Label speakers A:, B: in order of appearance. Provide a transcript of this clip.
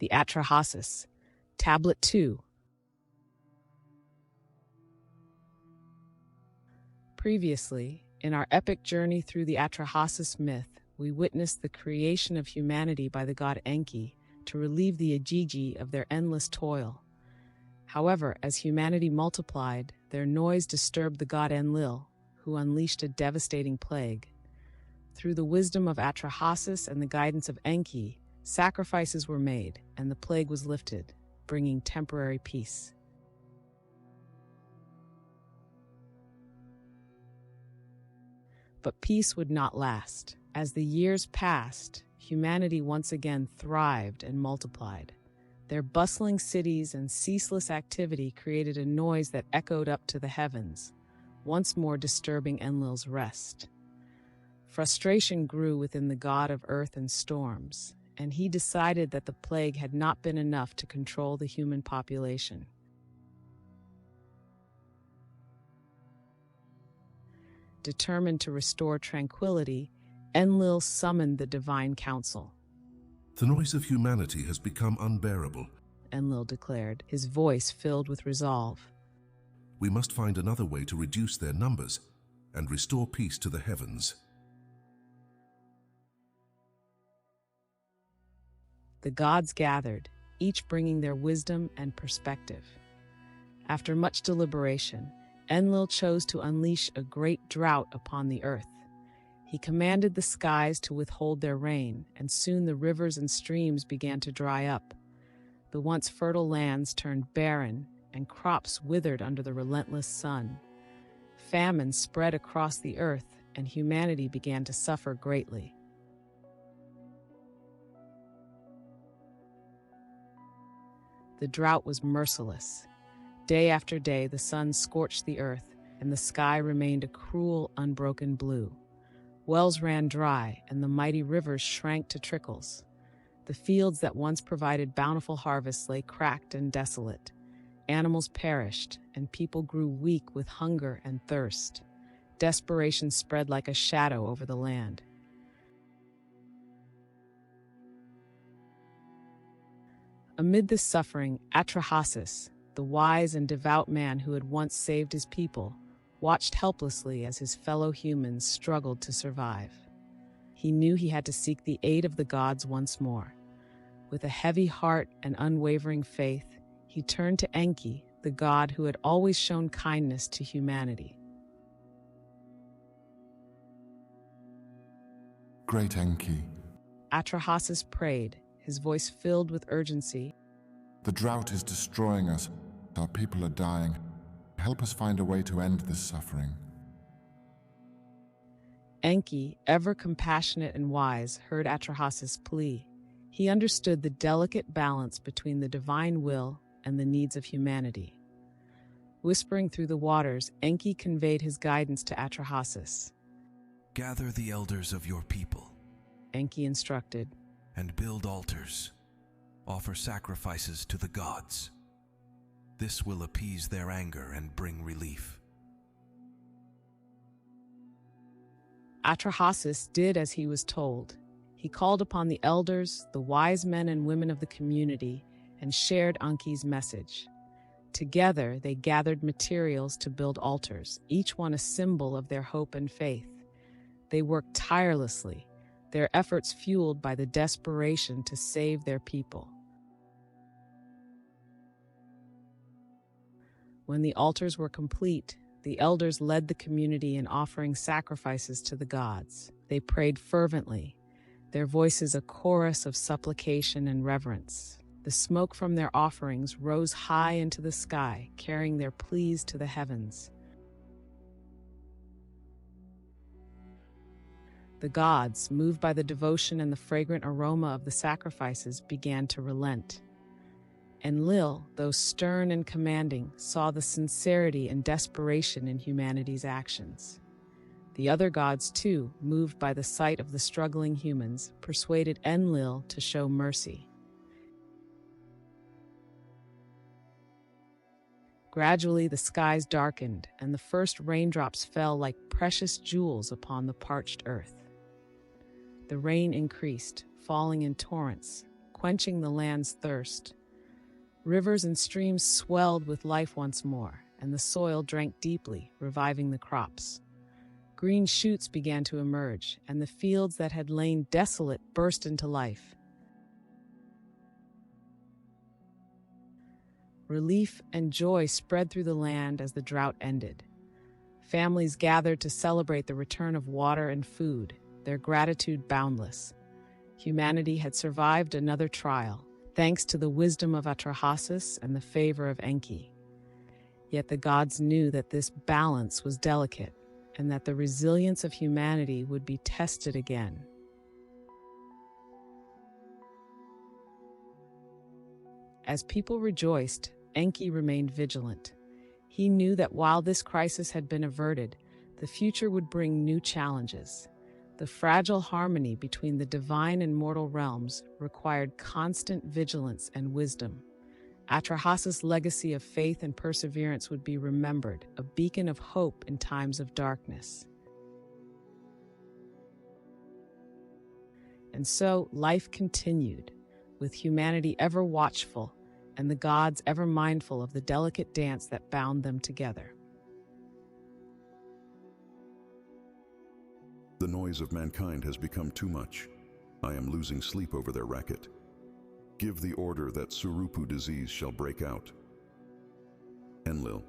A: the Atrahasis, Tablet 2. Previously, in our epic journey through the Atrahasis myth, we witnessed the creation of humanity by the god Enki to relieve the Ajiji of their endless toil. However, as humanity multiplied, their noise disturbed the god Enlil, who unleashed a devastating plague. Through the wisdom of Atrahasis and the guidance of Enki, sacrifices were made, and the plague was lifted, bringing temporary peace. But peace would not last. As the years passed, humanity once again thrived and multiplied. Their bustling cities and ceaseless activity created a noise that echoed up to the heavens, once more disturbing Enlil's rest. Frustration grew within the god of earth and storms, and he decided that the plague had not been enough to control the human population. Determined to restore tranquility, Enlil summoned the divine council.
B: The noise of humanity has become unbearable,
A: Enlil declared, his voice filled with resolve.
B: We must find another way to reduce their numbers and restore peace to the heavens.
A: The gods gathered, each bringing their wisdom and perspective. After much deliberation, Enlil chose to unleash a great drought upon the earth. He commanded the skies to withhold their rain, and soon the rivers and streams began to dry up. The once fertile lands turned barren, and crops withered under the relentless sun. Famine spread across the earth, and humanity began to suffer greatly. The drought was merciless. Day after day, the sun scorched the earth, and the sky remained a cruel, unbroken blue. Wells ran dry, and the mighty rivers shrank to trickles. The fields that once provided bountiful harvests lay cracked and desolate. Animals perished, and people grew weak with hunger and thirst. Desperation spread like a shadow over the land. Amid this suffering, Atrahasis, the wise and devout man who had once saved his people, watched helplessly as his fellow humans struggled to survive. He knew he had to seek the aid of the gods once more. With a heavy heart and unwavering faith, he turned to Enki, the god who had always shown kindness to humanity.
C: Great Enki,
A: Atrahasis prayed, his voice filled with urgency.
C: the drought is destroying us. Our people are dying. Help us find a way to end this suffering.
A: Enki, ever compassionate and wise, heard Atrahasis' plea. He understood the delicate balance between the divine will and the needs of humanity. Whispering through the waters, Enki conveyed his guidance to Atrahasis.
D: Gather the elders of your people,
A: Enki instructed,
D: and build altars. Offer sacrifices to the gods. This will appease their anger and bring relief.
A: Atrahasis did as he was told. He called upon the elders, the wise men and women of the community, and shared Enki's message. Together, they gathered materials to build altars, each one a symbol of their hope and faith. They worked tirelessly, their efforts fueled by the desperation to save their people. When the altars were complete, the elders led the community in offering sacrifices to the gods. They prayed fervently, their voices a chorus of supplication and reverence. The smoke from their offerings rose high into the sky, carrying their pleas to the heavens. The gods, moved by the devotion and the fragrant aroma of the sacrifices, began to relent. Enlil, though stern and commanding, saw the sincerity and desperation in humanity's actions. The other gods, too, moved by the sight of the struggling humans, persuaded Enlil to show mercy. Gradually, the skies darkened, and the first raindrops fell like precious jewels upon the parched earth. The rain increased, falling in torrents, quenching the land's thirst. Rivers and streams swelled with life once more, and the soil drank deeply, reviving the crops. Green shoots began to emerge, and the fields that had lain desolate burst into life. Relief and joy spread through the land as the drought ended. Families gathered to celebrate the return of water and food, their gratitude boundless. Humanity had survived another trial, thanks to the wisdom of Atrahasis and the favor of Enki. Yet the gods knew that this balance was delicate, and that the resilience of humanity would be tested again. As people rejoiced, Enki remained vigilant. He knew that while this crisis had been averted, the future would bring new challenges. The fragile harmony between the divine and mortal realms required constant vigilance and wisdom. Atrahasis' legacy of faith and perseverance would be remembered, a beacon of hope in times of darkness. And so life continued, with humanity ever watchful and the gods ever mindful of the delicate dance that bound them together.
B: The noise of mankind has become too much. I am losing sleep over their racket. Give the order that Surupu disease shall break out. Enlil.